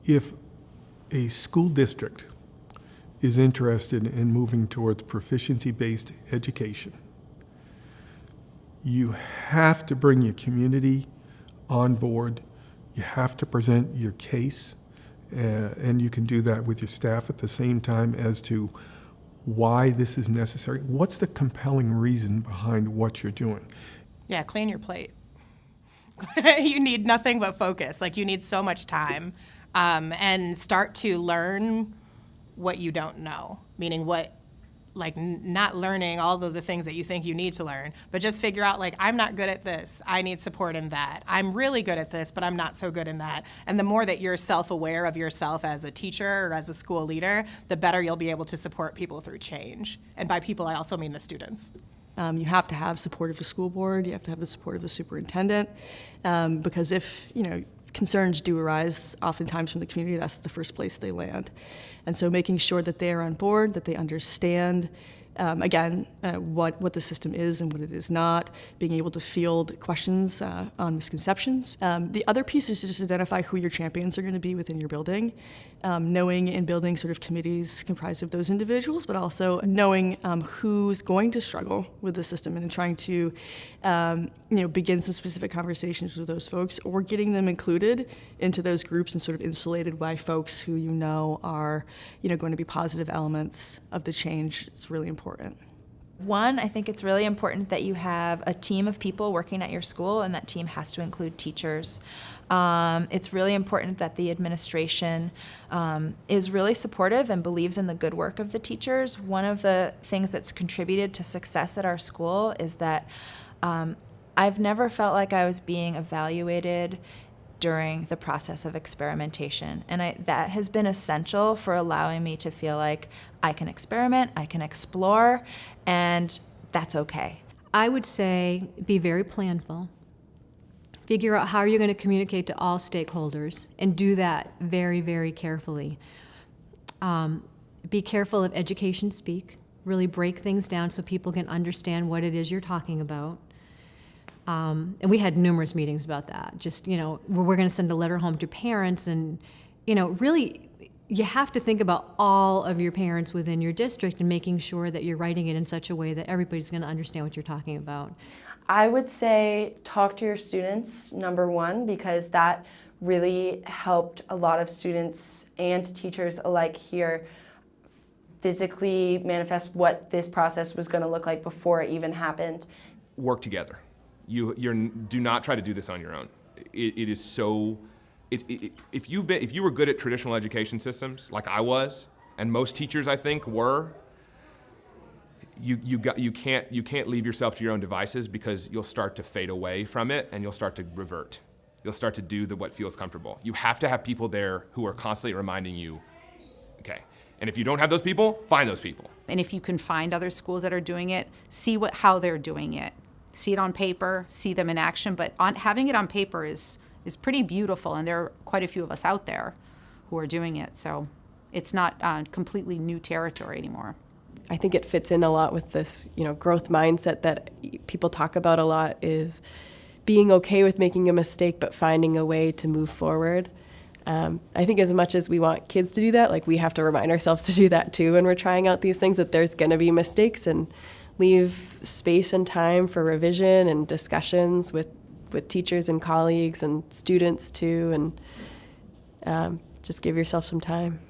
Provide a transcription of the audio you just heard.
If a school district is interested in moving towards proficiency-based education, you have to bring your community on board. You have to present your case, and you can do that with your staff at the same time as to why this is necessary. What's the compelling reason behind what you're doing? Yeah, clean your plate. You need nothing but focus. Like, you need so much time, and start to learn what you don't know, meaning not learning all of the things that you think you need to learn, but just figure out, like, I'm not good at this, I need support in that. I'm really good at this, but I'm not so good in that. And the more that you're self-aware of yourself as a teacher or as a school leader, the better you'll be able to support people through change. And by people, I also mean the students. You have to have support of the school board, you have to have the support of the superintendent, because if, concerns do arise, oftentimes from the community, that's the first place they land. And so making sure that they are on board, that they understand, what the system is and what it is not, being able to field questions on misconceptions. The other piece is to just identify who your champions are going to be within your building, knowing and building sort of committees comprised of those individuals, but also knowing who's going to struggle with the system and trying to begin some specific conversations with those folks, or getting them included into those groups and sort of insulated by folks who are going to be positive elements of the change. It's really important. One, I think it's really important that you have a team of people working at your school, and that team has to include teachers. It's really important that the administration is really supportive and believes in the good work of the teachers. One of the things that's contributed to success at our school is that I've never felt like I was being evaluated during the process of experimentation. And that has been essential for allowing me to feel like I can experiment, I can explore, and that's okay. I would say be very planful. Figure out how you're going to communicate to all stakeholders, and do that very, very carefully. Be careful of education speak. Really break things down so people can understand what it is you're talking about. And we had numerous meetings about that. Just, we're going to send a letter home to parents, and, really, you have to think about all of your parents within your district and making sure that you're writing it in such a way that everybody's going to understand what you're talking about. I would say talk to your students, number one, because that really helped a lot of students and teachers alike here physically manifest what this process was going to look like before it even happened. Work together. Do not try to do this on your own. It is so. If you were good at traditional education systems like I was, and most teachers I think were, you can't leave yourself to your own devices, because you'll start to fade away from it and you'll start to revert. You'll start to do what feels comfortable. You have to have people there who are constantly reminding you, okay. And if you don't have those people, find those people. And if you can find other schools that are doing it, see how they're doing it. See it on paper, see them in action, but having it on paper is pretty beautiful, and there are quite a few of us out there who are doing it, so it's not completely new territory anymore. I think it fits in a lot with this, growth mindset that people talk about a lot, is being okay with making a mistake but finding a way to move forward. I think as much as we want kids to do that, we have to remind ourselves to do that too when we're trying out these things, that there's going to be mistakes, and leave space and time for revision and discussions with teachers and colleagues and students too, and just give yourself some time.